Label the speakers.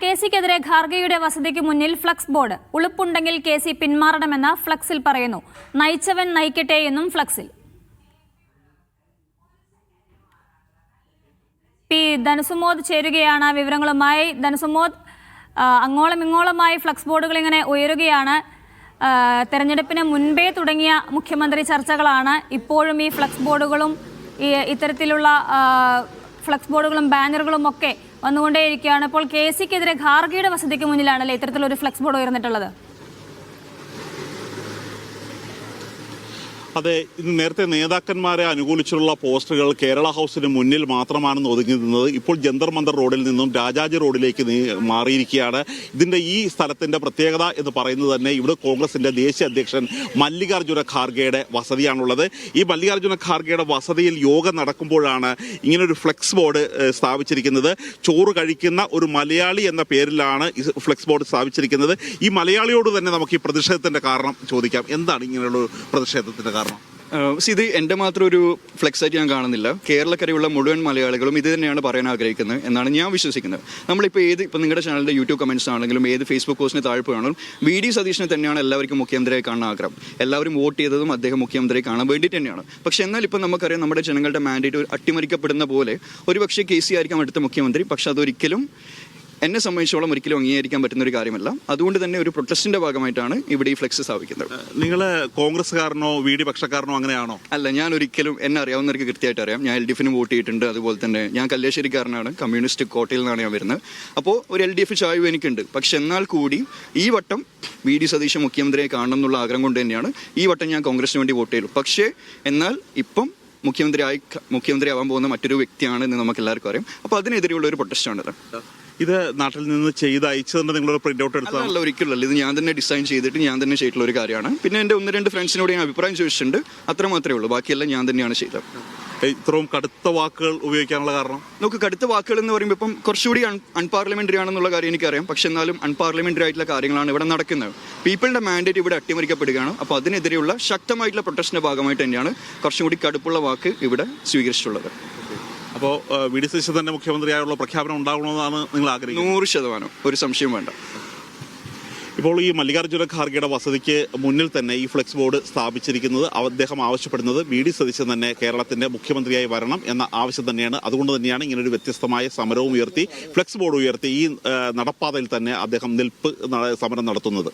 Speaker 1: കേസിക്കെതിരെ ഖാർഗെയുടെ വസതിക്ക് മുന്നിൽ flex board. ഉളുപ്പുണ്ടെങ്കിൽ കേസി പിന്മാറണമെന്ന് ഫ്ലക്സിൽ പറയുന്നു. നയിച്ചവൻ നയിക്കട്ടെ എന്നും ഫ്ലക്സിൽ. പി ധനസുമോദ് ചേരുകയാണ് വിവരങ്ങളുമായി. ധനസുമോദ്, അങ്ങോളം ഇങ്ങോളമായി ഫ്ലക്സ് ബോർഡുകൾ ഇങ്ങനെ ഉയരുകയാണ്. തെരഞ്ഞെടുപ്പിന് മുൻപേ തുടങ്ങിയ മുഖ്യമന്ത്രി ചർച്ചകളാണ് ഇപ്പോഴും ഈ ഫ്ലക്സ് ബോർഡുകളും ഇത്തരത്തിലുള്ള ഫ്ലക്സ് ബോർഡുകളും ബാനറുകളും ഒക്കെ വന്നുകൊണ്ടേയിരിക്കുകയാണ്. ഇപ്പോൾ കേസിക്കെതിരെ ഖാർഗെയുടെ വസതിക്ക് മുന്നിലാണല്ലേ ഇത്തരത്തിലൊരു ഫ്ലക്സ് ബോർഡ് ഉയർന്നിട്ടുള്ളത്?
Speaker 2: അതെ, ഇന്ന് നേരത്തെ നേതാക്കന്മാരെ അനുകൂലിച്ചുള്ള പോസ്റ്ററുകൾ കേരള ഹൗസിന് മുന്നിൽ മാത്രമാണെന്ന് ഒതുങ്ങി നിന്നത് ഇപ്പോൾ ജന്തർ മന്ദർ റോഡിൽ നിന്നും രാജാജി റോഡിലേക്ക് മാറിയിരിക്കുകയാണ്. ഇതിന്റെ ഈ സ്ഥലത്തിന്റെ പ്രത്യേകത എന്ന് പറയുന്നത് തന്നെ ഇവിടെ കോൺഗ്രസിന്റെ ദേശീയ അധ്യക്ഷൻ മല്ലികാർജ്ജുന ഖാർഗെയുടെ വസതിയാണുള്ളത്. ഈ മല്ലികാർജ്ജുന ഖാർഗെയുടെ വസതിയിൽ യോഗം നടക്കുമ്പോഴാണ് ഇങ്ങനൊരു ഫ്ലെക്സ് ബോർഡ് സ്ഥാപിച്ചിരിക്കുന്നത്. ചോറ് കഴിക്കുന്ന ഒരു മലയാളി എന്ന പേരിലാണ് ഈ ഫ്ലെക്സ് ബോർഡ് സ്ഥാപിച്ചിരിക്കുന്നത്. ഈ മലയാളിയോട് തന്നെ നമുക്ക് ഈ പ്രതിഷേധത്തിന്റെ കാരണം ചോദിക്കാം. എന്താണ് ഇങ്ങനെയുള്ള പ്രതിഷേധത്തിന്റെ കാരണം?
Speaker 3: ഇത് എൻ്റെ മാത്രം ഒരു ഫ്ലെക്സ് ആയിട്ട് ഞാൻ കാണുന്നില്ല. കേരളക്കരയുള്ള മുഴുവൻ മലയാളികളും ഇത് തന്നെയാണ് പറയാൻ ആഗ്രഹിക്കുന്നത് എന്നാണ് ഞാൻ വിശ്വസിക്കുന്നത്. നമ്മളിപ്പോൾ ഇപ്പം നിങ്ങളുടെ ചാനലിൻ്റെ യൂട്യൂബ് കമൻറ്റ്സ് ആണെങ്കിലും ഏത് ഫേസ്ബുക്ക് പോസ്റ്റിന് താഴ്പ്പ് കാണും, VD സതീശനെ തന്നെയാണ് എല്ലാവർക്കും മുഖ്യമന്ത്രിയായി കാണാൻ ആഗ്രഹം. എല്ലാവരും വോട്ട് ചെയ്തതും അദ്ദേഹം മുഖ്യമന്ത്രിയെ കാണാൻ വേണ്ടിയിട്ട് തന്നെയാണ്. പക്ഷേ എന്നാൽ ഇപ്പം നമുക്കറിയാം നമ്മുടെ ജനങ്ങളുടെ മാൻഡേറ്റ് അട്ടിമറിക്കപ്പെടുന്ന പോലെ ഒരുപക്ഷെ KC ആയിരിക്കാം അടുത്ത മുഖ്യമന്ത്രി. പക്ഷെ അതൊരിക്കലും എന്നെ സംബന്ധിച്ചോളം ഒരിക്കലും അംഗീകരിക്കാൻ പറ്റുന്ന ഒരു കാര്യമല്ല. അതുകൊണ്ട് തന്നെ ഒരു പ്രൊട്ടസ്റ്റിന്റെ ഭാഗമായിട്ടാണ് ഇവിടെ ഈ ഫ്ലെക്സ് സ്ഥാപിക്കുന്നത്.
Speaker 2: നിങ്ങൾ കോൺഗ്രസ്സുകാരനോ VD പക്ഷക്കാരനോ അങ്ങനെയാണോ?
Speaker 3: അല്ല, ഞാൻ ഒരിക്കലും എന്നെ അറിയാവുന്നവർക്ക് കൃത്യമായിട്ട് അറിയാം. ഞാൻ LDFന് വോട്ട് ചെയ്തിട്ടുണ്ട്. അതുപോലെ തന്നെ ഞാൻ കല്യാശ്ശേരിക്കാരനാണ്. കമ്മ്യൂണിസ്റ്റ് കോട്ടയിൽ നിന്നാണ് ഞാൻ വരുന്നത്. അപ്പോൾ ഒരു LDF ചായവ് എനിക്കുണ്ട്. പക്ഷെ എന്നാൽ കൂടി ഈ വട്ടം VD സതീശൻ മുഖ്യമന്ത്രിയെ കാണണം എന്നുള്ള ആഗ്രഹം കൊണ്ട് തന്നെയാണ് ഈ വട്ടം ഞാൻ കോൺഗ്രസിന് വേണ്ടി വോട്ട് ചെയ്തു. പക്ഷേ എന്നാൽ ഇപ്പം മുഖ്യമന്ത്രിയാവാൻ പോകുന്ന മറ്റൊരു വ്യക്തിയാണ് എന്ന് നമുക്ക് എല്ലാവർക്കും അറിയാം. അപ്പോൾ അതിനെതിരെയുള്ള ഒരു പ്രൊട്ടസ്റ്റാണിത്.
Speaker 2: ഇത് നാട്ടിൽ നിന്ന് ചെയ്ത് അയച്ചതുകൊണ്ട് നിങ്ങളൊരു പ്രിന്റ് ഔട്ട് എടുത്തല്ല?
Speaker 3: ഒരിക്കലല്ല, ഇത് ഞാൻ തന്നെ ഡിസൈൻ ചെയ്തിട്ട് ഞാൻ തന്നെ ചെയ്തിട്ടുള്ള ഒരു കാര്യമാണ്. പിന്നെ എൻ്റെ 1-2 ഫ്രണ്ട്സിനോട് ഞാൻ അഭിപ്രായം ചോദിച്ചിട്ടുണ്ട്. അത്ര മാത്രമേ ഉള്ളൂ. ബാക്കിയെല്ലാം ഞാൻ തന്നെയാണ് ചെയ്തത്.
Speaker 2: ഇത്രയും കടുത്ത വാക്കുകൾ ഉപയോഗിക്കാനുള്ള കാരണം?
Speaker 3: നമുക്ക് കടുത്ത വാക്കുകൾ എന്ന് പറയുമ്പോൾ ഇപ്പം കുറച്ചുകൂടി അൺപാർലമെന്ററി ആണെന്നുള്ള കാര്യം എനിക്കറിയാം. പക്ഷെ എന്നാലും അൺപാർലമെന്ററി ആയിട്ടുള്ള കാര്യങ്ങളാണ് ഇവിടെ നടക്കുന്നത്. പീപ്പിളിന്റെ മാൻഡേറ്റ് ഇവിടെ അട്ടിമറിക്കപ്പെടുകയാണ്. അപ്പോൾ അതിനെതിരെയുള്ള ശക്തമായിട്ടുള്ള പ്രൊട്ടസ്റ്റിന്റെ ഭാഗമായിട്ട് തന്നെയാണ് കുറച്ചും കൂടി കടുപ്പുള്ള വാക്ക് ഇവിടെ സ്വീകരിച്ചിട്ടുള്ളത്.
Speaker 2: അപ്പോൾ VD സതീശൻ തന്നെ മുഖ്യമന്ത്രിയായുള്ള പ്രഖ്യാപനം ഉണ്ടാകണമെന്നാണ് നിങ്ങൾ ആഗ്രഹിക്കുന്നത്?
Speaker 3: 100%, ഒരു സംശയം വേണ്ട.
Speaker 2: ഇപ്പോൾ ഈ മല്ലികാർജ്ജുന ഖാർഗെയുടെ വസതിക്ക് മുന്നിൽ തന്നെ ഈ ഫ്ലെക്സ് ബോർഡ് സ്ഥാപിച്ചിരിക്കുന്നത് അദ്ദേഹം ആവശ്യപ്പെടുന്നത് VD സതീശൻ തന്നെ കേരളത്തിന്റെ മുഖ്യമന്ത്രിയായി വരണം എന്ന ആവശ്യം തന്നെയാണ്. അതുകൊണ്ട് തന്നെയാണ് ഇങ്ങനൊരു വ്യത്യസ്തമായ സമരവും ഉയർത്തി ഫ്ലെക്സ് ബോർഡ് ഉയർത്തി ഈ നടപ്പാതയിൽ തന്നെ അദ്ദേഹം സമരം നടത്തുന്നത്.